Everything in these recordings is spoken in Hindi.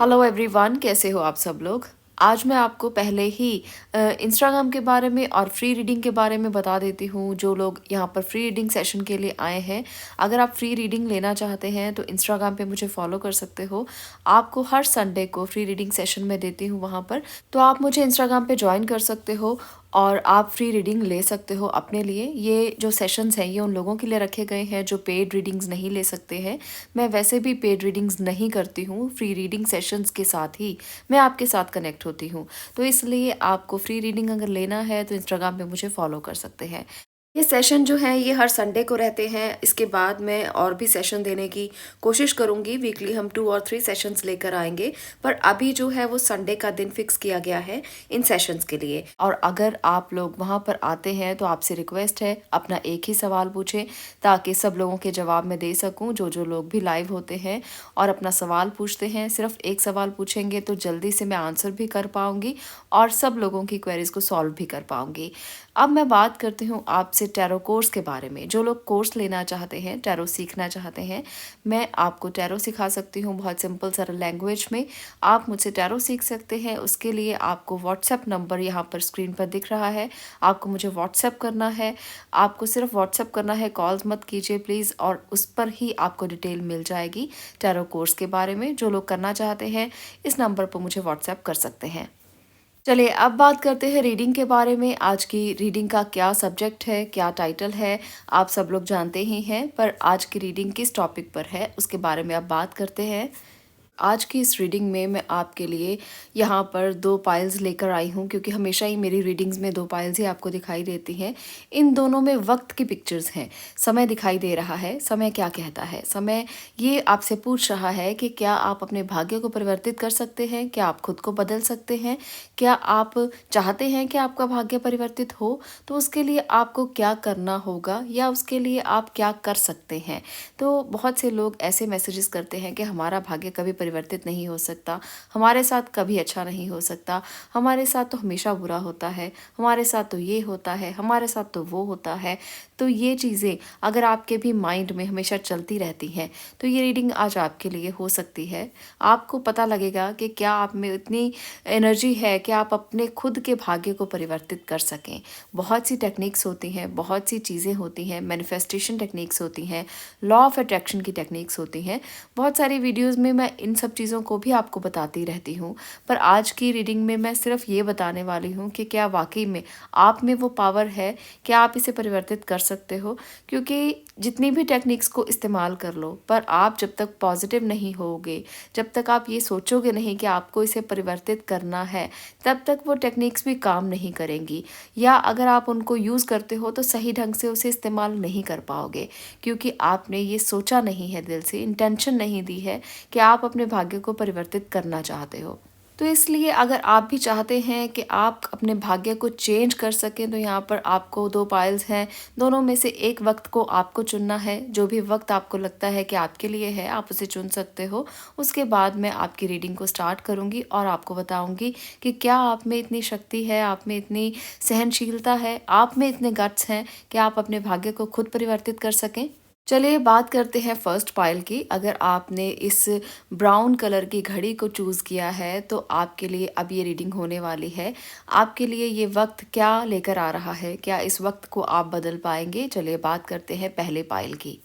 हेलो एवरीवन, कैसे हो आप सब लोग। आज मैं आपको पहले ही इंस्टाग्राम के बारे में और फ्री रीडिंग के बारे में बता देती हूँ। जो लोग यहाँ पर फ्री रीडिंग सेशन के लिए आए हैं, अगर आप फ्री रीडिंग लेना चाहते हैं तो इंस्टाग्राम पे मुझे फॉलो कर सकते हो। आपको हर संडे को फ्री रीडिंग सेशन में देती हूँ वहाँ पर, तो आप मुझे इंस्टाग्राम पे ज्वाइन कर सकते हो और आप फ्री रीडिंग ले सकते हो अपने लिए। ये जो सेशंस हैं ये उन लोगों के लिए रखे गए हैं जो पेड रीडिंग्स नहीं ले सकते हैं। मैं वैसे भी पेड रीडिंग्स नहीं करती हूँ, फ्री रीडिंग सेशंस के साथ ही मैं आपके साथ कनेक्ट होती हूँ। तो इसलिए आपको फ्री रीडिंग अगर लेना है तो इंस्टाग्राम पे मुझे फॉलो कर सकते हैं। ये सेशन जो है ये हर संडे को रहते हैं। इसके बाद मैं और भी सेशन देने की कोशिश करूंगी। वीकली हम 2 और 3 सेशंस लेकर आएंगे, पर अभी जो है वो संडे का दिन फिक्स किया गया है इन सेशंस के लिए। और अगर आप लोग वहां पर आते हैं तो आपसे रिक्वेस्ट है अपना एक ही सवाल पूछें, ताकि सब लोगों के जवाब मैं दे सकूं। जो लोग भी लाइव होते हैं और अपना सवाल पूछते हैं, सिर्फ एक सवाल पूछेंगे तो जल्दी से मैं आंसर भी कर पाऊंगी और सब लोगों की क्वेरीज को सॉल्व भी कर पाऊंगी। अब मैं बात करती हूँ आपसे टैरो कोर्स के बारे में। जो लोग कोर्स लेना चाहते हैं, टैरो सीखना चाहते हैं, मैं आपको टैरो सिखा सकती हूँ बहुत सिंपल सरल लैंग्वेज में। आप मुझसे टैरो सीख सकते हैं। उसके लिए आपको व्हाट्सएप नंबर यहाँ पर स्क्रीन पर दिख रहा है, आपको मुझे व्हाट्सएप करना है। आपको सिर्फ व्हाट्सएप करना है, कॉल्स मत कीजिए प्लीज़, और उस पर ही आपको डिटेल मिल जाएगी टैरो कोर्स के बारे में। जो लोग करना चाहते हैं इस नंबर पर मुझे व्हाट्सएप कर सकते हैं। चलिए अब बात करते हैं रीडिंग के बारे में। आज की रीडिंग का क्या सब्जेक्ट है, क्या टाइटल है, आप सब लोग जानते ही हैं, पर आज की रीडिंग किस टॉपिक पर है उसके बारे में अब बात करते हैं। आज की इस रीडिंग में मैं आपके लिए यहाँ पर 2 पाइल्स लेकर आई हूँ, क्योंकि हमेशा ही मेरी रीडिंग्स में 2 पाइल्स ही आपको दिखाई देती हैं। इन दोनों में वक्त की पिक्चर्स हैं, समय दिखाई दे रहा है। समय क्या कहता है? समय ये आपसे पूछ रहा है कि क्या आप अपने भाग्य को परिवर्तित कर सकते हैं, क्या आप खुद को बदल सकते हैं, क्या आप चाहते हैं कि आपका भाग्य परिवर्तित हो, तो उसके लिए आपको क्या करना होगा या उसके लिए आप क्या कर सकते हैं। तो बहुत से लोग ऐसे मैसेजेस करते हैं कि हमारा भाग्य कभी परिवर्तित नहीं हो सकता, हमारे साथ कभी अच्छा नहीं हो सकता, हमारे साथ तो हमेशा बुरा होता है, हमारे साथ तो ये होता है, हमारे साथ तो वो होता है। तो ये चीज़ें अगर आपके भी माइंड में हमेशा चलती रहती हैं तो ये रीडिंग आज आपके लिए हो सकती है। आपको पता लगेगा कि क्या आप में इतनी एनर्जी है कि आप अपने खुद के भाग्य को परिवर्तित कर सकें। बहुत सी टेक्निक्स होती हैं, बहुत सी चीज़ें होती हैं, मैनिफेस्टेशन टेक्निक्स होती हैं, लॉ ऑफ अट्रैक्शन की टेक्निक्स होती हैं। बहुत सारी वीडियोस में मैं इन सब चीज़ों को भी आपको बताती रहती हूँ, पर आज की रीडिंग में मैं सिर्फ ये बताने वाली हूँ कि क्या वाकई में आप में वो पावर है, क्या आप इसे परिवर्तित कर सकते हो। क्योंकि जितनी भी टेक्निक्स को इस्तेमाल कर लो, पर आप जब तक पॉजिटिव नहीं होगे, जब तक आप ये सोचोगे नहीं कि आपको इसे परिवर्तित करना है, तब तक वो टेक्निक्स भी काम नहीं करेंगी। या अगर आप उनको यूज़ करते हो तो सही ढंग से उसे इस्तेमाल नहीं कर पाओगे, क्योंकि आपने ये सोचा नहीं है, दिल से इंटेंशन नहीं दी है कि आप अपने भाग्य को परिवर्तित करना चाहते हो। तो इसलिए अगर आप भी चाहते हैं कि आप अपने भाग्य को चेंज कर सकें तो यहाँ पर आपको 2 पाइल्स हैं, दोनों में से एक वक्त को आपको चुनना है। जो भी वक्त आपको लगता है कि आपके लिए है, आप उसे चुन सकते हो। उसके बाद मैं आपकी रीडिंग को स्टार्ट करूँगी और आपको बताऊँगी कि क्या आप में इतनी शक्ति है, आप में इतनी सहनशीलता है, आप में इतने गट्स हैं कि आप अपने भाग्य को खुद परिवर्तित कर सकें। चलिए बात करते हैं फर्स्ट पाइल की। अगर आपने इस ब्राउन कलर की घड़ी को चूज़ किया है तो आपके लिए अब ये रीडिंग होने वाली है। आपके लिए ये वक्त क्या लेकर आ रहा है, क्या इस वक्त को आप बदल पाएंगे? चलिए बात करते हैं पहले पाइल की।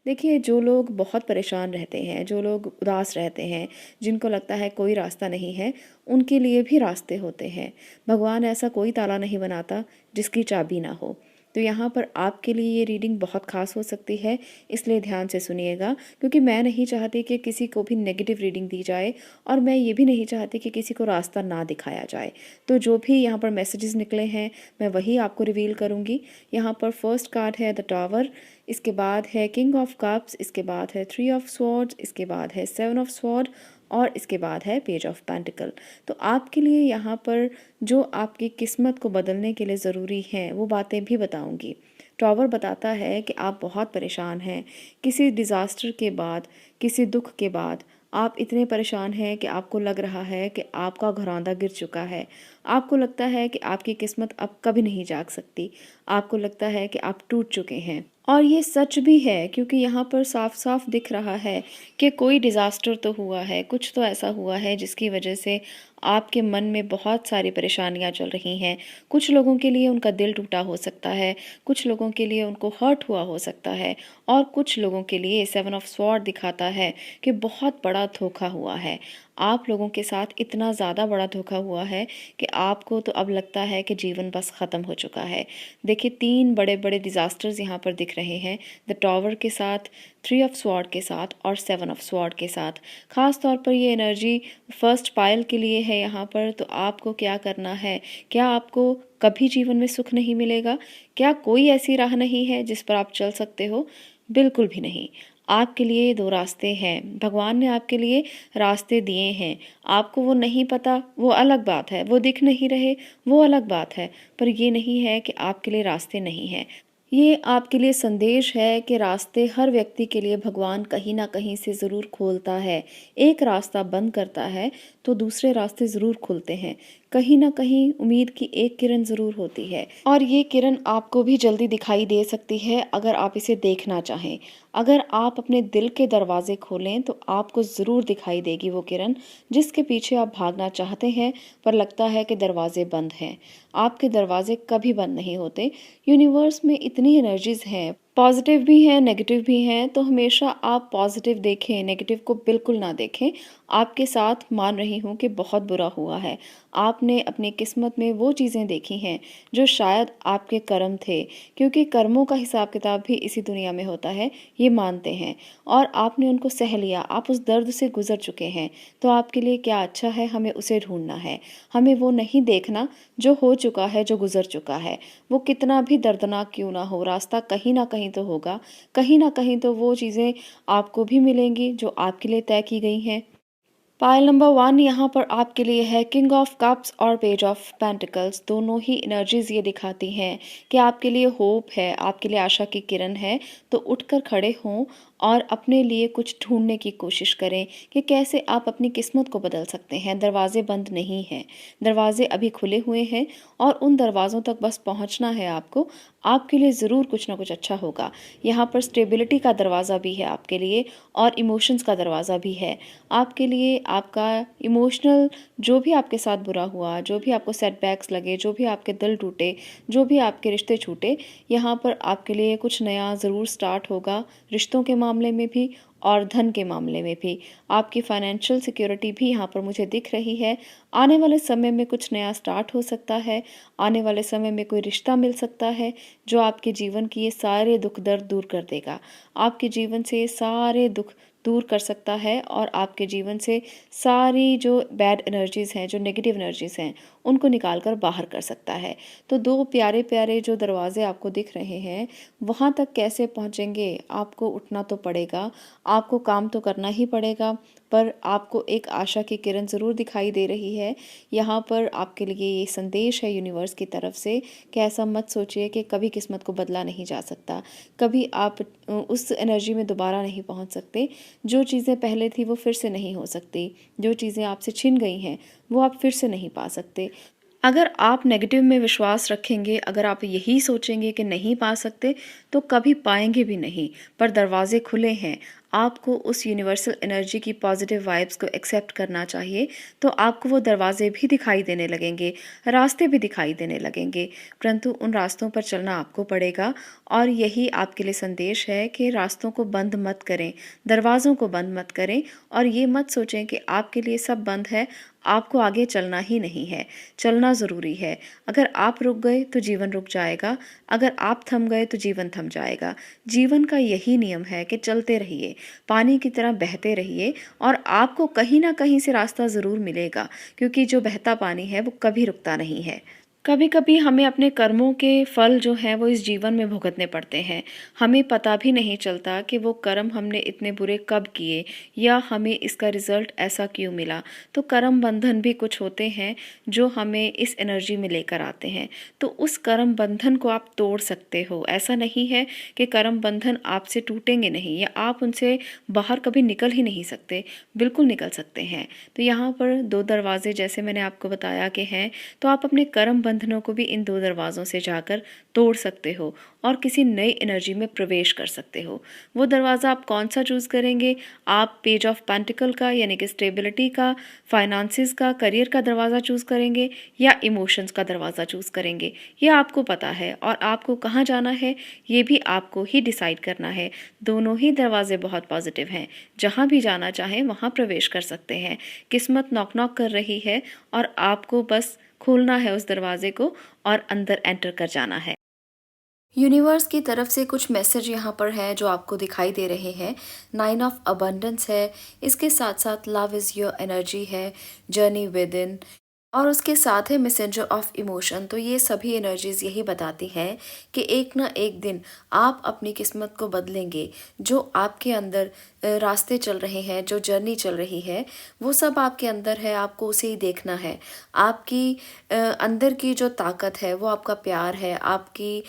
देखिए, जो लोग बहुत परेशान रहते हैं, जो लोग उदास रहते हैं, जिनको लगता है कोई रास्ता नहीं है, उनके लिए भी रास्ते होते हैं। भगवान ऐसा कोई ताला नहीं बनाता जिसकी चाबी ना हो। तो यहाँ पर आपके लिए ये रीडिंग बहुत ख़ास हो सकती है, इसलिए ध्यान से सुनिएगा, क्योंकि मैं नहीं चाहती कि किसी को भी नेगेटिव रीडिंग दी जाए और मैं ये भी नहीं चाहती कि किसी को रास्ता ना दिखाया जाए। तो जो भी यहाँ पर मैसेजेस निकले हैं मैं वही आपको रिवील करूँगी। यहाँ पर फर्स्ट कार्ड है द टावर, इसके बाद है किंग ऑफ कप्स, इसके बाद है 3 ऑफ स्वॉर्ड्स, इसके बाद है 7 ऑफ स्वॉर्ड और इसके बाद है पेज ऑफ पेंटिकल। तो आपके लिए यहाँ पर जो आपकी किस्मत को बदलने के लिए ज़रूरी हैं वो बातें भी बताऊंगी। टॉवर बताता है कि आप बहुत परेशान हैं, किसी डिज़ास्टर के बाद, किसी दुख के बाद आप इतने परेशान हैं कि आपको लग रहा है कि आपका घरौंदा गिर चुका है। आपको लगता है कि आपकी किस्मत अब कभी नहीं जाग सकती। आपको लगता है कि आप टूट चुके हैं। और ये सच भी है, क्योंकि यहाँ पर साफ-साफ दिख रहा है कि कोई डिज़ास्टर तो हुआ है, कुछ तो ऐसा हुआ है जिसकी वजह से आपके मन में बहुत सारी परेशानियाँ चल रही हैं। कुछ लोगों के लिए उनका दिल टूटा हो सकता है, कुछ लोगों के लिए उनको हर्ट हुआ हो सकता है, और कुछ लोगों के लिए 7 ऑफ स्वॉर्ड दिखाता है कि बहुत बड़ा धोखा हुआ है। आप लोगों के साथ इतना ज़्यादा बड़ा धोखा हुआ है कि आपको तो अब लगता है कि जीवन बस ख़त्म हो चुका है। देखिए, 3 बड़े-बड़े डिज़ास्टर्स यहाँ पर दिख रहे हैं, द टॉवर के साथ, 3 ऑफ स्वॉर्ड के साथ और 7 ऑफ स्वॉर्ड के साथ। ख़ास तौर पर ये एनर्जी फर्स्ट पाइल के लिए है यहाँ पर। तो आपको क्या करना है? क्या आपको कभी जीवन में सुख नहीं मिलेगा? क्या कोई ऐसी राह नहीं है जिस पर आप चल सकते हो? बिल्कुल भी नहीं। आपके लिए 2 रास्ते हैं। भगवान ने आपके लिए रास्ते दिए हैं। आपको वो नहीं पता, वो अलग बात है। वो दिख नहीं रहे, वो अलग बात है। पर ये नहीं है कि आपके लिए रास्ते नहीं हैं। ये आपके लिए संदेश है कि रास्ते हर व्यक्ति के लिए भगवान कहीं न कहीं से ज़रूर खोलता है। एक रास्ता बंद करता है तो दूसरे रास्ते ज़रूर खुलते हैं। कहीं न कहीं उम्मीद की एक किरण ज़रूर होती है, और ये किरण आपको भी जल्दी दिखाई दे सकती है अगर आप इसे देखना चाहें। अगर आप अपने दिल के दरवाज़े खोलें तो आपको ज़रूर दिखाई देगी वो किरण, जिसके पीछे आप भागना चाहते हैं पर लगता है कि दरवाज़े बंद हैं। आपके दरवाज़े कभी बंद नहीं होते। यूनिवर्स में इतनी एनर्जीज़ हैं, पॉजिटिव भी हैं, नेगेटिव भी हैं, तो हमेशा आप पॉजिटिव देखें, नेगेटिव को बिल्कुल ना देखें। आपके साथ मान रही हूँ कि बहुत बुरा हुआ है। आपने अपनी किस्मत में वो चीज़ें देखी हैं जो शायद आपके कर्म थे, क्योंकि कर्मों का हिसाब किताब भी इसी दुनिया में होता है, ये मानते हैं, और आपने उनको सह लिया, आप उस दर्द से गुजर चुके हैं। तो आपके लिए क्या अच्छा है, हमें उसे ढूंढना है। हमें वो नहीं देखना जो हो चुका है, जो गुजर चुका है। वो कितना भी दर्दनाक क्यों ना हो, रास्ता कहीं ना कहीं तो होगा। कहीं ना कहीं तो वो चीज़ें आपको भी मिलेंगी जो आपके लिए तय की गई हैं। पाइल नंबर 1 यहाँ पर आपके लिए है किंग ऑफ कप्स और पेज ऑफ पेंटिकल्स। दोनों ही एनर्जीज ये दिखाती हैं कि आपके लिए होप है, आपके लिए आशा की किरण है। तो उठकर खड़े हों और अपने लिए कुछ ढूंढने की कोशिश करें कि कैसे आप अपनी किस्मत को बदल सकते हैं। दरवाजे बंद नहीं हैं, दरवाजे अभी खुले हुए हैं, और उन दरवाज़ों तक बस पहुंचना है आपको। आपके लिए ज़रूर कुछ ना कुछ अच्छा होगा। यहाँ पर स्टेबिलिटी का दरवाज़ा भी है आपके लिए, और इमोशंस का दरवाज़ा भी है आपके लिए। आपका इमोशनल जो भी आपके साथ बुरा हुआ, जो भी आपको सेटबैक्स लगे, जो भी आपके दिल टूटे, जो भी आपके रिश्ते छूटे, यहाँ पर आपके लिए कुछ नया ज़रूर स्टार्ट होगा। रिश्तों के मामले में भी और धन के मामले में भी। आपकी फाइनेंशियल सिक्योरिटी भी यहाँ पर मुझे दिख रही है। आने वाले समय में कुछ नया स्टार्ट हो सकता है। आने वाले समय में कोई रिश्ता मिल सकता है जो आपके जीवन की ये सारे दुख दर्द दूर कर देगा। आपके जीवन से ये सारे दुख दूर कर सकता है, और आपके जीवन से सारी जो बैड एनर्जीज़ हैं, जो नेगेटिव एनर्जीज़ हैं, उनको निकाल कर बाहर कर सकता है। तो 2 प्यारे प्यारे जो दरवाजे आपको दिख रहे हैं, वहाँ तक कैसे पहुँचेंगे? आपको उठना तो पड़ेगा, आपको काम तो करना ही पड़ेगा, पर आपको एक आशा की किरण ज़रूर दिखाई दे रही है। यहाँ पर आपके लिए ये संदेश है यूनिवर्स की तरफ से कि ऐसा मत सोचिए कि कभी किस्मत को बदला नहीं जा सकता। कभी आप उस एनर्जी में दोबारा नहीं पहुँच सकते। जो चीज़ें पहले थी वो फिर से नहीं हो सकती। जो चीज़ें आपसे छिन गई हैं वो आप फिर से नहीं पा सकते। अगर आप नेगेटिव में विश्वास रखेंगे, अगर आप यही सोचेंगे कि नहीं पा सकते, तो कभी पाएंगे भी नहीं। पर दरवाजे खुले हैं। आपको उस यूनिवर्सल एनर्जी की पॉजिटिव वाइब्स को एक्सेप्ट करना चाहिए, तो आपको वो दरवाजे भी दिखाई देने लगेंगे, रास्ते भी दिखाई देने लगेंगे। परंतु उन रास्तों पर चलना आपको पड़ेगा, और यही आपके लिए संदेश है कि रास्तों को बंद मत करें, दरवाज़ों को बंद मत करें, और ये मत सोचें कि आपके लिए सब बंद है, आपको आगे चलना ही नहीं है। चलना ज़रूरी है। अगर आप रुक गए तो जीवन रुक जाएगा, अगर आप थम गए तो जीवन थम जाएगा। जीवन का यही नियम है कि चलते रहिए, पानी की तरह बहते रहिए, और आपको कहीं ना कहीं से रास्ता ज़रूर मिलेगा, क्योंकि जो बहता पानी है वो कभी रुकता नहीं है। कभी-कभी हमें अपने कर्मों के फल जो हैं वो इस जीवन में भुगतने पड़ते हैं। हमें पता भी नहीं चलता कि वो कर्म हमने इतने बुरे कब किए या हमें इसका रिज़ल्ट ऐसा क्यों मिला। तो कर्म बंधन भी कुछ होते हैं जो हमें इस एनर्जी में लेकर आते हैं। तो उस कर्म बंधन को आप तोड़ सकते हो। ऐसा नहीं है कि कर्म बंधन आपसे टूटेंगे नहीं या आप उनसे बाहर कभी निकल ही नहीं सकते, बिल्कुल निकल सकते हैं। तो यहाँ पर 2 दरवाज़े जैसे मैंने आपको बताया कि हैं, तो आप अपने कर्म बंधनों को भी इन 2 दरवाज़ों से जाकर तोड़ सकते हो और किसी नई एनर्जी में प्रवेश कर सकते हो। वो दरवाज़ा आप कौन-सा चूज़ करेंगे? आप पेज ऑफ पेंटिकल का यानी कि स्टेबिलिटी का, फाइनेंसेस का, करियर का दरवाज़ा चूज़ करेंगे या इमोशंस का दरवाज़ा चूज़ करेंगे? ये आपको पता है और आपको कहाँ जाना है, ये भी आपको ही डिसाइड करना है। दोनों ही दरवाज़े बहुत पॉजिटिव हैं। जहाँ भी जाना चाहें वहाँ प्रवेश कर सकते हैं। किस्मत नॉक-नॉक कर रही है और आपको बस खोलना है उस दरवाजे को और अंदर एंटर कर जाना है। यूनिवर्स की तरफ से कुछ मैसेज यहाँ पर है जो आपको दिखाई दे रहे हैं। 9 ऑफ अबंडेंस है, इसके साथ साथ लव इज़ योर एनर्जी है, जर्नी विद इन और उसके साथ है मैसेंजर ऑफ इमोशन। तो ये सभी एनर्जीज यही बताती हैं कि एक ना एक दिन आप अपनी किस्मत को बदलेंगे। जो आपके अंदर रास्ते चल रहे हैं, जो जर्नी चल रही है, वो सब आपके अंदर है, आपको उसे ही देखना है। आपकी अंदर की जो ताकत है वो आपका प्यार है, आपकी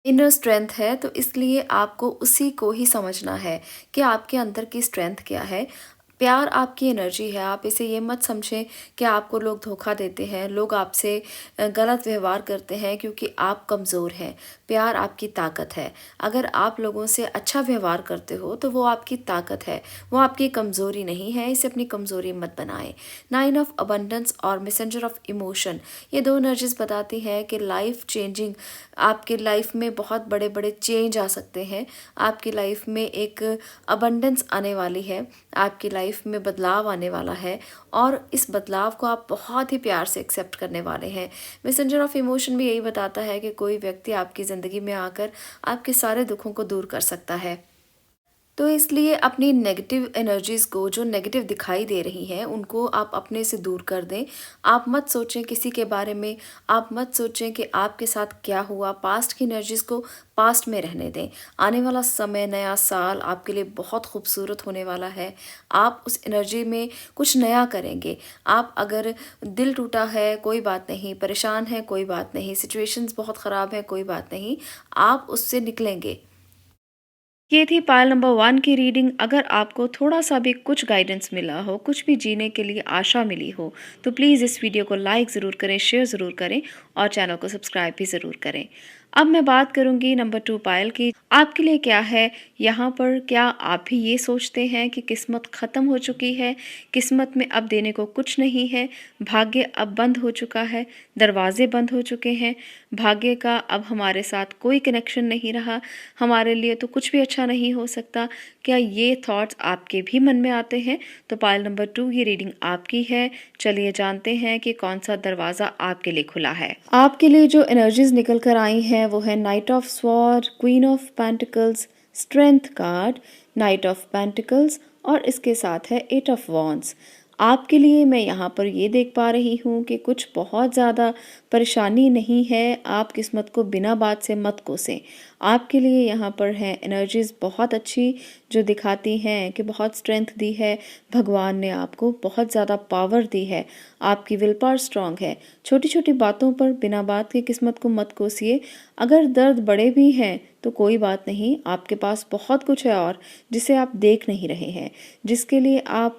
इनर स्ट्रेंथ है, तो इसलिए आपको उसी को ही समझना है कि आपके अंदर की स्ट्रेंथ क्या है। प्यार आपकी एनर्जी है, आप इसे ये मत समझें कि आपको लोग धोखा देते हैं, लोग आपसे गलत व्यवहार करते हैं क्योंकि आप कमज़ोर हैं। प्यार आपकी ताकत है। अगर आप लोगों से अच्छा व्यवहार करते हो तो वो आपकी ताकत है, वो आपकी कमज़ोरी नहीं है, इसे अपनी कमज़ोरी मत बनाएं। 9 ऑफ अबंडेंस और मैसेंजर ऑफ इमोशन, ये 2 एनर्जीज़ बताती हैं कि लाइफ चेंजिंग, आपकी लाइफ में बहुत बड़े-बड़े चेंज आ सकते हैं। आपकी लाइफ में एक अबंडेंस आने वाली है, आपकी लाइफ में बदलाव आने वाला है और इस बदलाव को आप बहुत ही प्यार से एक्सेप्ट करने वाले हैं। मैसेंजर ऑफ इमोशन भी यही बताता है कि कोई व्यक्ति आपकी ज़िंदगी में आकर आपके सारे दुखों को दूर कर सकता है। तो इसलिए अपनी नेगेटिव एनर्जीज़ को, जो नेगेटिव दिखाई दे रही हैं, उनको आप अपने से दूर कर दें। आप मत सोचें किसी के बारे में, आप मत सोचें कि आपके साथ क्या हुआ। पास्ट की एनर्जीज़ को पास्ट में रहने दें। आने वाला समय, नया साल आपके लिए बहुत खूबसूरत होने वाला है। आप उस एनर्जी में कुछ नया करेंगे। आप अगर दिल टूटा है, कोई बात नहीं, परेशान हैं, कोई बात नहीं, सिचुएशंस बहुत ख़राब हैं, कोई बात नहीं, आप उससे निकलेंगे। ये थी पायल नंबर 1 की रीडिंग। अगर आपको थोड़ा-सा भी कुछ गाइडेंस मिला हो, कुछ भी जीने के लिए आशा मिली हो, तो प्लीज़ इस वीडियो को लाइक ज़रूर करें, शेयर ज़रूर करें और चैनल को सब्सक्राइब भी ज़रूर करें। अब मैं बात करूँगी नंबर 2 पायल की। आपके लिए क्या है यहाँ पर? क्या आप भी ये सोचते हैं कि किस्मत ख़त्म हो चुकी है, किस्मत में अब देने को कुछ नहीं है, भाग्य अब बंद हो चुका है, दरवाज़े बंद हो चुके हैं, भाग्य का अब हमारे साथ कोई कनेक्शन नहीं रहा, हमारे लिए तो कुछ भी अच्छा नहीं हो सकता? क्या ये थॉट्स आपके भी मन में आते हैं? तो पायल नंबर 2 की रीडिंग आपकी है। चलिए जानते हैं कि कौन सा दरवाज़ा आपके लिए खुला है। आपके लिए जो एनर्जीज निकल कर आई हैं वो है night of sword, queen of pentacles, strength card, night of pentacles और इसके साथ है 8 ऑफ वॉन्ड्स। आपके लिए मैं यहाँ पर ये देख पा रही हूँ कि कुछ बहुत ज़्यादा परेशानी नहीं है। आप किस्मत को बिना बात से मत कोसें। आपके लिए यहाँ पर है एनर्जीज़ बहुत अच्छी जो दिखाती हैं कि बहुत स्ट्रेंथ दी है, भगवान ने आपको बहुत ज़्यादा पावर दी है, आपकी विल पावर स्ट्रांग है। छोटी छोटी बातों पर बिना बात की किस्मत को मत कोसिए। अगर दर्द बड़े भी हैं तो कोई बात नहीं, आपके पास बहुत कुछ है और जिसे आप देख नहीं रहे हैं, जिसके लिए आप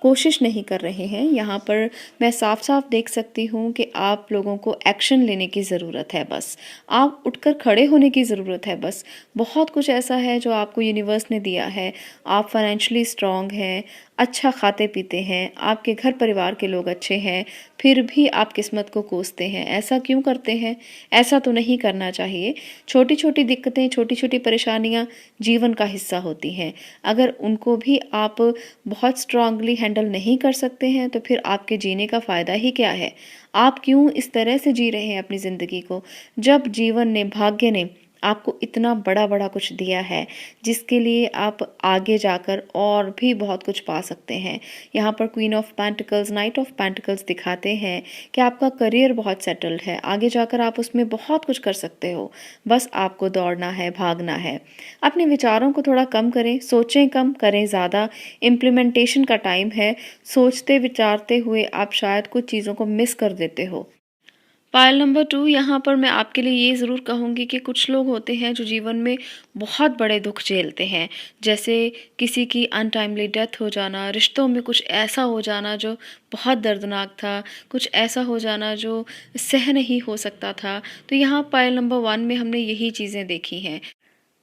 कोशिश नहीं कर रहे हैं। यहाँ पर मैं साफ साफ देख सकती हूँ कि आप लोगों को एक्शन लेने की ज़रूरत है। बस आप उठकर खड़े होने की ज़रूरत है। बस बहुत कुछ ऐसा है जो आपको यूनिवर्स ने दिया है। आप फाइनेंशियली स्ट्रांग हैं, अच्छा खाते पीते हैं, आपके घर परिवार के लोग अच्छे हैं, फिर भी आप किस्मत को कोसते हैं। ऐसा क्यों करते हैं? ऐसा तो नहीं करना चाहिए। छोटी छोटी दिक्कतें, छोटी छोटी परेशानियां जीवन का हिस्सा होती हैं। अगर उनको भी आप बहुत स्ट्रांगली हैंडल नहीं कर सकते हैं तो फिर आपके जीने का फ़ायदा ही क्या है? आप क्यों इस तरह से जी रहे हैं अपनी ज़िंदगी को? जब जीवन ने, भाग्य ने आपको इतना बड़ा-बड़ा कुछ दिया है, जिसके लिए आप आगे जाकर और भी बहुत कुछ पा सकते हैं। यहाँ पर queen of pentacles, night of pentacles दिखाते हैं कि आपका करियर बहुत सेटल्ड है, आगे जाकर आप उसमें बहुत कुछ कर सकते हो, बस आपको दौड़ना है, भागना है। अपने विचारों को थोड़ा कम करें, सोचें कम, करें ज़्यादा। इम्प्लीमेंटेशन का टाइम है, सोचते विचारते हुए आप शायद कुछ चीज़ों को मिस कर देते हो। पायल नंबर 2 यहाँ पर मैं आपके लिए ये ज़रूर कहूँगी कि कुछ लोग होते हैं जो जीवन में बहुत बड़े दुख झेलते हैं। जैसे किसी की अनटाइमली डेथ हो जाना, रिश्तों में कुछ ऐसा हो जाना जो बहुत दर्दनाक था, कुछ ऐसा हो जाना जो सह नहीं हो सकता था। तो यहाँ पायल नंबर 1 में हमने यही चीज़ें देखी हैं।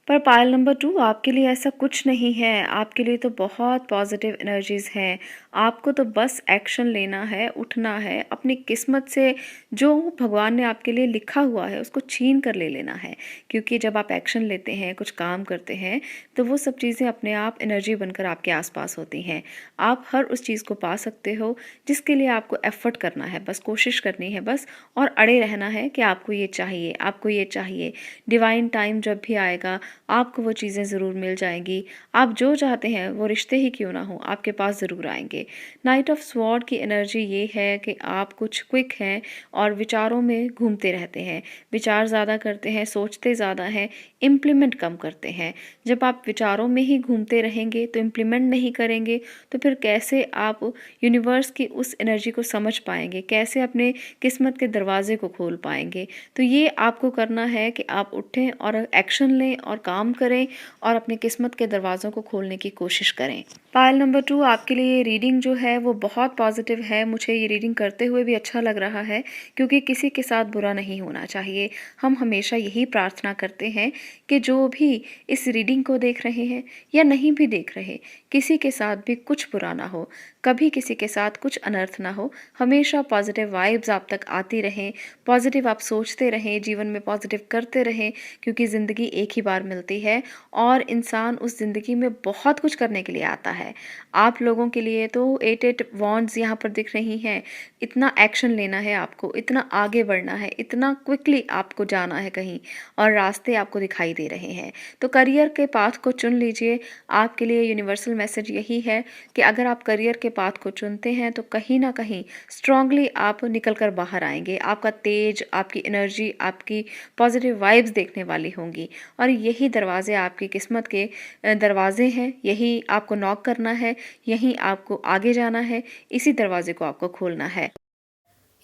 पर पायल नंबर 2 आपके लिए ऐसा कुछ नहीं है, आपके लिए तो बहुत पॉजिटिव एनर्जीज़ हैं। आपको तो बस एक्शन लेना है, उठना है, अपनी किस्मत से जो भगवान ने आपके लिए लिखा हुआ है उसको छीन कर ले लेना है। क्योंकि जब आप एक्शन लेते हैं, कुछ काम करते हैं, तो वो सब चीज़ें अपने आप एनर्जी बनकर आपके आसपास होती हैं। आप हर उस चीज़ को पा सकते हो जिसके लिए आपको एफ़र्ट करना है, बस कोशिश करनी है बस, और अड़े रहना है कि आपको ये चाहिए, आपको ये चाहिए। डिवाइन टाइम जब भी आएगा आपको वो चीज़ें ज़रूर मिल जाएंगी। आप जो चाहते हैं वो रिश्ते ही क्यों ना हो आपके पास ज़रूर आएंगे। नाइट ऑफ स्वॉर्ड की एनर्जी ये है कि आप कुछ क्विक हैं और विचारों में घूमते रहते हैं, विचार ज़्यादा करते हैं, सोचते ज़्यादा हैं, इम्प्लीमेंट कम करते हैं। जब आप विचारों में ही घूमते रहेंगे तो इम्प्लीमेंट नहीं करेंगे तो फिर कैसे आप यूनिवर्स की उस एनर्जी को समझ पाएंगे, कैसे अपने किस्मत के दरवाजे को खोल पाएंगे। तो ये आपको करना है कि आप उठें और एक्शन लें और काम करें और अपनी किस्मत के दरवाज़ों को खोलने की कोशिश करें। पायल नंबर 2 आपके लिए रीडिंग जो है वो बहुत पॉजिटिव है। मुझे ये रीडिंग करते हुए भी अच्छा लग रहा है क्योंकि किसी के साथ बुरा नहीं होना चाहिए। हम हमेशा यही प्रार्थना करते हैं कि जो भी इस रीडिंग को देख रहे हैं या नहीं भी देख रहे, किसी के साथ भी कुछ बुरा ना हो, कभी किसी के साथ कुछ अनर्थ ना हो। हमेशा पॉजिटिव वाइब्स आप तक आती रहें, पॉजिटिव आप सोचते रहें, जीवन में पॉजिटिव करते रहें, क्योंकि ज़िंदगी एक ही बार मिलती है और इंसान उस ज़िंदगी में बहुत कुछ करने के लिए आता है। आप लोगों के लिए तो 8 वॉन्ड्स यहाँ पर दिख रही हैं। इतना एक्शन लेना है आपको, इतना आगे बढ़ना है, इतना क्विकली आपको जाना है कहीं, और रास्ते आपको दिखाई दे रहे हैं। तो करियर के पाथ को चुन लीजिए। आपके लिए यूनिवर्सल मैसेज यही है कि अगर आप करियर के पाथ को चुनते हैं तो कहीं ना कहीं स्ट्रांगली आप निकल कर बाहर आएंगे। आपका तेज, आपकी एनर्जी, आपकी पॉजिटिव वाइब्स देखने वाली होंगी और यही दरवाजे आपकी किस्मत के दरवाजे हैं। यही आपको नॉक करना है, यहीं आपको आगे जाना है, इसी दरवाजे को आपको खोलना है।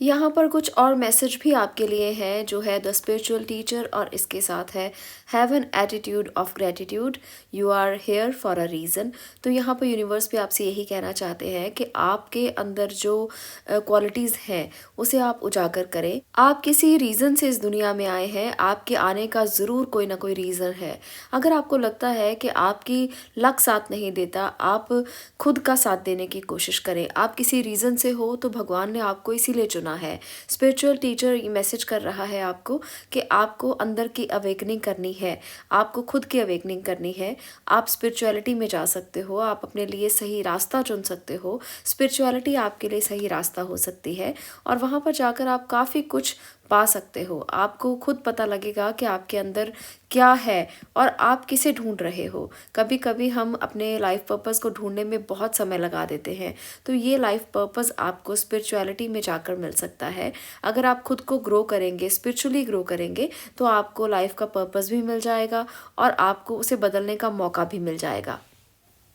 यहाँ पर कुछ और मैसेज भी आपके लिए है जो है द स्पिरिचुअल टीचर, और इसके साथ है have an attitude of gratitude, you are here for a reason. तो यहाँ पर यूनिवर्स भी आपसे यही कहना चाहते हैं कि आपके अंदर जो क्वालिटीज़ हैं उसे आप उजागर करें। आप किसी रीज़न से इस दुनिया में आए हैं, आपके आने का ज़रूर कोई ना कोई रीज़न है। अगर आपको लगता है कि आपकी लक साथ नहीं देता, आप खुद का साथ देने की कोशिश करें। आप किसी रीज़न से हो तो भगवान ने आपको इसीलिए चुना है। स्पिरिचुअल टीचर ये मैसेज कर रहा है आपको कि आपको अंदर की अवेकनिंग करनी है, आपको खुद की अवेकनिंग करनी है। आप स्पिरिचुअलिटी में जा सकते हो, आप अपने लिए सही रास्ता चुन सकते हो। स्पिरिचुअलिटी आपके लिए सही रास्ता हो सकती है और वहाँ पर जाकर आप काफ़ी कुछ पा सकते हो। आपको खुद पता लगेगा कि आपके अंदर क्या है और आप किसे ढूंढ रहे हो। कभी कभी हम अपने लाइफ पर्पस को ढूंढने में बहुत समय लगा देते हैं, तो ये लाइफ पर्पस आपको स्पिरिचुअलिटी में जाकर मिल सकता है। अगर आप खुद को ग्रो करेंगे, स्पिरिचुअली ग्रो करेंगे, तो आपको लाइफ का पर्पस भी मिल जाएगा और आपको उसे बदलने का मौका भी मिल जाएगा।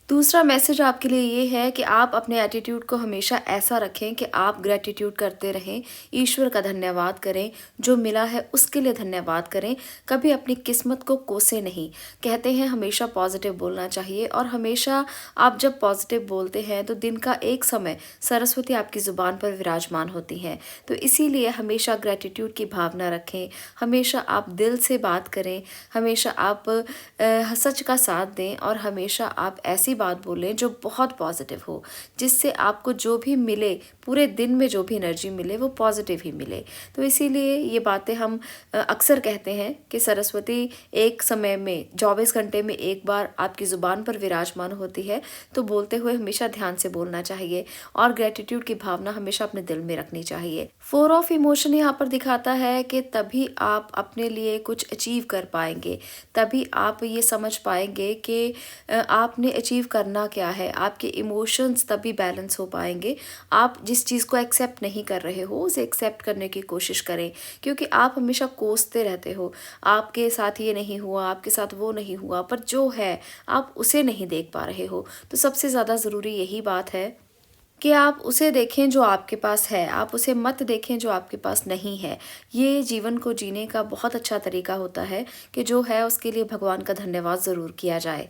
दूसरा मैसेज आपके लिए ये है कि आप अपने एटीट्यूड को हमेशा ऐसा रखें कि आप ग्रेटिट्यूड करते रहें, ईश्वर का धन्यवाद करें, जो मिला है उसके लिए धन्यवाद करें। कभी अपनी किस्मत को कोसे नहीं। कहते हैं हमेशा पॉजिटिव बोलना चाहिए और हमेशा आप जब पॉजिटिव बोलते हैं तो दिन का एक समय सरस्वती आपकी ज़ुबान पर विराजमान होती हैं। तो इसीलिए हमेशा ग्रेटिट्यूड की भावना रखें, हमेशा आप दिल से बात करें, हमेशा आप सच का साथ दें और हमेशा आप ऐसी बात बोलें जो बहुत पॉजिटिव हो, जिससे आपको जो भी मिले, पूरे दिन में जो भी एनर्जी मिले वो पॉजिटिव ही मिले। तो इसीलिए ये बातें हम अक्सर कहते हैं कि सरस्वती एक समय में 24 घंटे में एक बार आपकी ज़ुबान पर विराजमान होती है, तो बोलते हुए हमेशा ध्यान से बोलना चाहिए और ग्रेटिट्यूड की भावना हमेशा अपने दिल में रखनी चाहिए। 4 ऑफ इमोशन यहाँ पर दिखाता है कि तभी आप अपने लिए कुछ अचीव कर पाएंगे, तभी आप ये समझ पाएंगे कि आपने अचीव करना क्या है, आपके इमोशंस तभी बैलेंस हो पाएंगे। आप जिस चीज़ को एक्सेप्ट नहीं कर रहे हो उसे एक्सेप्ट करने की कोशिश करें, क्योंकि आप हमेशा कोसते रहते हो, आपके साथ ये नहीं हुआ, आपके साथ वो नहीं हुआ, पर जो है आप उसे नहीं देख पा रहे हो। तो सबसे ज़्यादा ज़रूरी यही बात है कि आप उसे देखें जो आपके पास है, आप उसे मत देखें जो आपके पास नहीं है। ये जीवन को जीने का बहुत अच्छा तरीका होता है कि जो है उसके लिए भगवान का धन्यवाद ज़रूर किया जाए।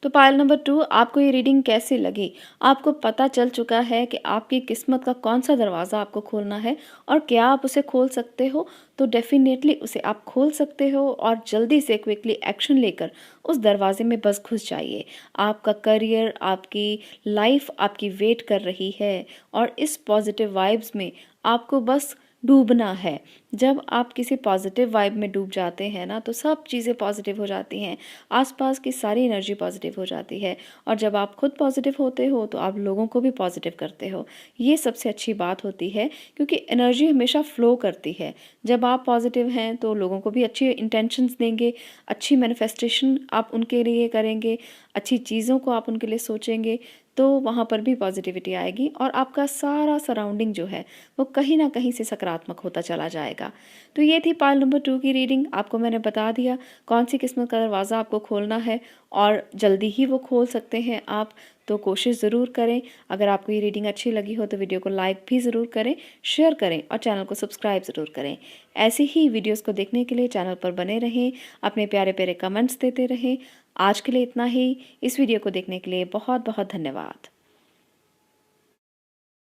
तो पायल नंबर 2, आपको ये रीडिंग कैसी लगी? आपको पता चल चुका है कि आपकी किस्मत का कौन-सा दरवाज़ा आपको खोलना है और क्या आप उसे खोल सकते हो? तो डेफ़िनेटली उसे आप खोल सकते हो और जल्दी से क्विकली एक्शन लेकर उस दरवाज़े में बस घुस जाइए। आपका करियर, आपकी लाइफ़ आपकी वेट कर रही है और इस पॉज़िटिव वाइब्स में आपको बस डूबना है। जब आप किसी पॉज़िटिव वाइब में डूब जाते हैं ना, तो सब चीज़ें पॉज़िटिव हो जाती हैं, आसपास की सारी एनर्जी पॉज़िटिव हो जाती है और जब आप खुद पॉज़िटिव होते हो तो आप लोगों को भी पॉज़िटिव करते हो। ये सबसे अच्छी बात होती है, क्योंकि एनर्जी हमेशा फ़्लो करती है। जब आप पॉज़िटिव हैं तो लोगों को भी अच्छी इंटेंशंस देंगे, अच्छी मैनिफेस्टेशन आप उनके लिए करेंगे, अच्छी चीज़ों को आप उनके लिए सोचेंगे, तो वहाँ पर भी पॉज़िटिविटी आएगी और आपका सारा सराउंडिंग जो है वो कहीं न कहीं से सकारात्मक होता चला जाएगा। तो ये थी पाइल नंबर 2 की रीडिंग। आपको मैंने बता दिया कौन-सी किस्मत का दरवाज़ा आपको खोलना है और जल्दी ही वो खोल सकते हैं आप, तो कोशिश ज़रूर करें। अगर आपको ये रीडिंग अच्छी लगी हो तो वीडियो को लाइक भी ज़रूर करें, शेयर करें और चैनल को सब्सक्राइब ज़रूर करें। ऐसे ही वीडियोज़ को देखने के लिए चैनल पर बने रहें, अपने प्यारे-प्यारे कमेंट्स देते रहें। आज के लिए इतना ही। इस वीडियो को देखने के लिए बहुत-बहुत धन्यवाद।